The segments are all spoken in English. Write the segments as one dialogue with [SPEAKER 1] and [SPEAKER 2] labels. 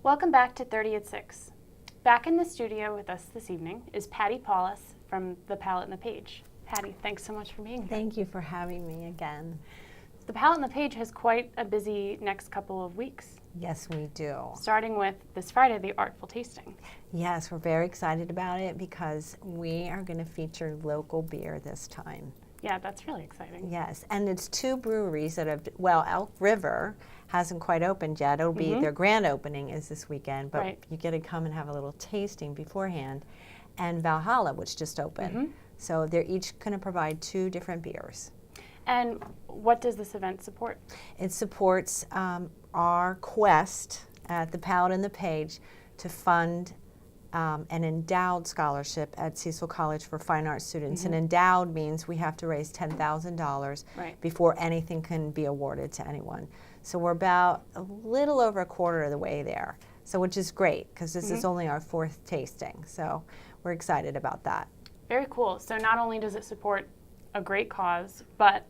[SPEAKER 1] Welcome back to 30 at 6. Back in the studio with us this evening is Patti Paulus from The Palette and the Page. Patti, thanks so much for being here.
[SPEAKER 2] Thank you for having me again.
[SPEAKER 1] The Palette and the Page has quite a busy next couple of weeks.
[SPEAKER 2] Yes, we do.
[SPEAKER 1] Starting with this Friday, the Artful Tasting.
[SPEAKER 2] Yes, we're very excited about it because we are going to feature local beer this time.
[SPEAKER 1] Yeah, that's really exciting.
[SPEAKER 2] Yes, and it's two breweries that have, well, Elk River hasn't quite opened yet. It'll be their grand opening is this weekend, but you get to come and have a little tasting beforehand. And Valhalla, which just opened. So they're each going to provide two different beers.
[SPEAKER 1] And what does this event support?
[SPEAKER 2] It supports our quest at the Palette and the Page to fund an endowed scholarship at Cecil College for Fine Arts students. And endowed means we have to raise $10,000 before anything can be awarded to anyone. So we're about a little over a quarter of the way there. So which is great because this is only our fourth tasting. So we're excited about that.
[SPEAKER 1] Very cool. So not only does it support a great cause, but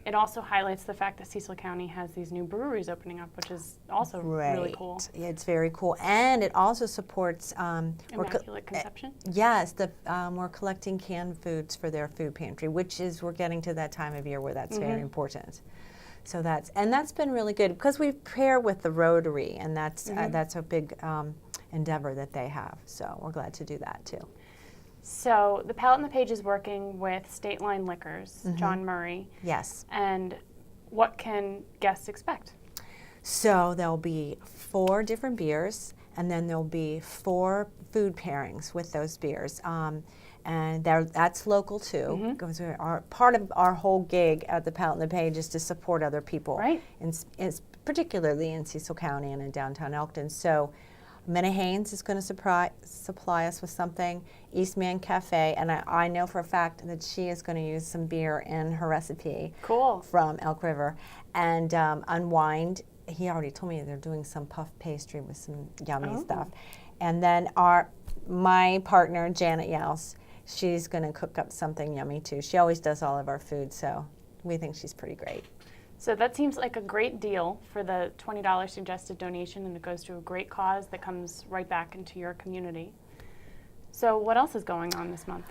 [SPEAKER 1] it also highlights the fact that Cecil County has these new breweries opening up, which is also really cool.
[SPEAKER 2] Yeah, it's very cool. And it also supports
[SPEAKER 1] Immaculate Conception?
[SPEAKER 2] Yes, we're collecting canned foods for their food pantry, which is, we're getting to that time of year where that's very important. So that's been really good because we pair with the Rotary, and that's a big endeavor that they have. So we're glad to do that too.
[SPEAKER 1] So the Palette and the Page is working with State Line Liquors, John Murray.
[SPEAKER 2] Yes.
[SPEAKER 1] And what can guests expect?
[SPEAKER 2] So there'll be 4 different beers, and then there'll be 4 food pairings with those beers. And that's local too, because part of our whole gig at the Palette and the Page is to support other people,
[SPEAKER 1] right?
[SPEAKER 2] Particularly in Cecil County and in downtown Elkton. So Minna Haynes is going to supply us with something, Eastman Cafe, and I know for a fact that she is going to use some beer in her recipe from Elk River. And Unwind, he already told me they're doing some puff pastry with some yummy stuff. And then my partner, Janet Yels, she's going to cook up something yummy too. She always does all of our food, so we think she's pretty great.
[SPEAKER 1] So that seems like a great deal for the $20 suggested donation, and it goes to a great cause that comes right back into your community. So what else is going on this month?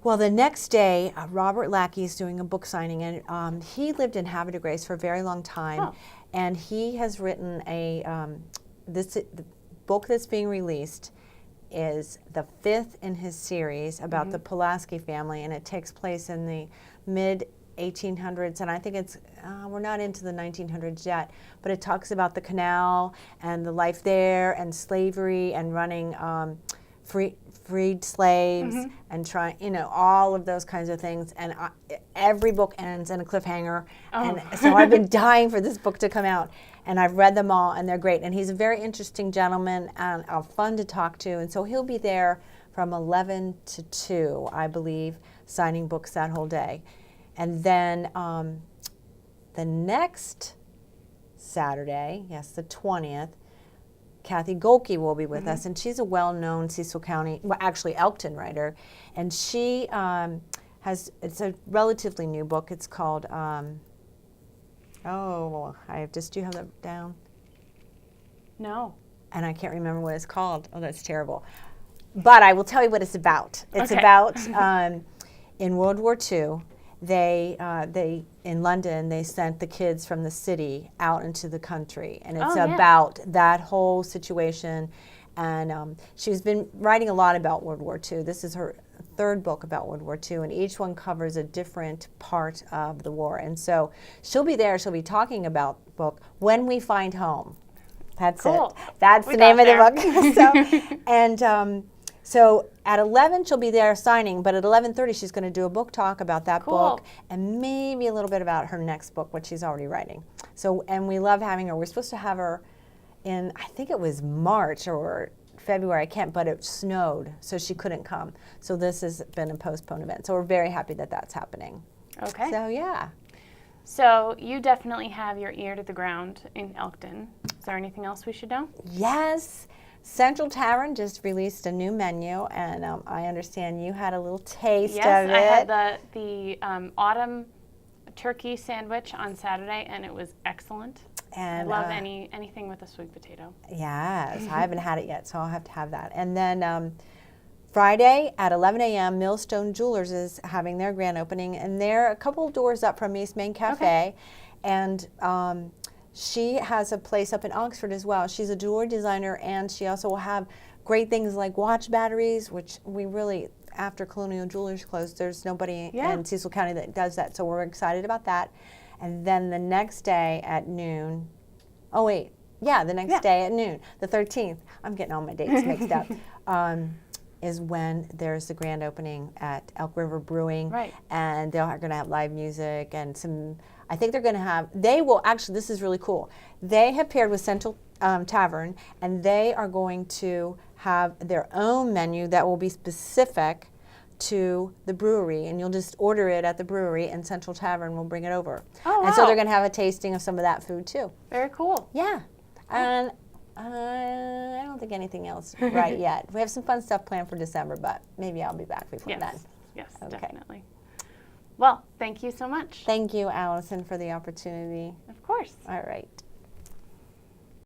[SPEAKER 2] Well, the next day, Robert Lackey is doing a book signing, and he lived in Havre de Grace for a very long time, and he has written the book that's being released is the 5th in his series about the Pulaski family, and it takes place in the mid-1800s, and I think it's, we're not into the 1900s yet, but it talks about the canal and the life there and slavery and running freed slaves and trying, all of those kinds of things. And every book ends in a cliffhanger. And so I've been dying for this book to come out. And I've read them all, and they're great. And he's a very interesting gentleman and fun to talk to. And so he'll be there from 11 to 2, I believe, signing books that whole day. And then the next Saturday, yes, the 20th, Kathy Golke will be with us, and she's a well-known Cecil County, well, actually Elkton writer, and she it's a relatively new book. It's called, do you have that down?
[SPEAKER 1] No.
[SPEAKER 2] And I can't remember what it's called. Oh, that's terrible. But I will tell you what it's about. It's about, in World War II, they in London, they sent the kids from the city out into the country, and it's about that whole situation. And she's been writing a lot about World War II. This is her 3rd book about World War II, and each one covers a different part of the war. And so she'll be there. She'll be talking about the book, When We Find Home. That's it. That's the name of the book. So at 11, she'll be there signing, but at 11:30, she's going to do a book talk about that book and maybe a little bit about her next book, which she's already writing. So, and we love having her. We're supposed to have her in, I think it was March or February, I can't, but it snowed, so she couldn't come. So this has been a postponed event. So we're very happy that that's happening.
[SPEAKER 1] Okay.
[SPEAKER 2] So, yeah.
[SPEAKER 1] So you definitely have your ear to the ground in Elkton. Is there anything else we should know?
[SPEAKER 2] Yes. Central Tavern just released a new menu, and I understand you had a little taste of it.
[SPEAKER 1] Yes, I had the autumn turkey sandwich on Saturday, and it was excellent.
[SPEAKER 2] And
[SPEAKER 1] I love anything with a sweet potato.
[SPEAKER 2] Yes, I haven't had it yet, so I'll have to have that. And then Friday at 11 a.m., Millstone Jewelers is having their grand opening, and they're a couple doors up from East Main Cafe. And she has a place up in Oxford as well. She's a jewelry designer, and she also will have great things like watch batteries, which we really, after Colonial Jewelers closed, there's nobody in Cecil County that does that, so we're excited about that. And then the next day at noon, the next day at noon, the 13th, I'm getting all my dates mixed up, is when there's the grand opening at Elk River Brewing.
[SPEAKER 1] Right.
[SPEAKER 2] And they're going to have live music and I think they're going to have, this is really cool. They have paired with Central Tavern, and they are going to have their own menu that will be specific to the brewery, and you'll just order it at the brewery, and Central Tavern will bring it over.
[SPEAKER 1] Oh, wow.
[SPEAKER 2] And so they're going to have a tasting of some of that food too.
[SPEAKER 1] Very cool.
[SPEAKER 2] Yeah. And I don't think anything else right yet. We have some fun stuff planned for December, but maybe I'll be back before then.
[SPEAKER 1] Yes,
[SPEAKER 2] Okay.
[SPEAKER 1] definitely. Well, thank you so much.
[SPEAKER 2] Thank you, Allison, for the opportunity.
[SPEAKER 1] Of course.
[SPEAKER 2] All right.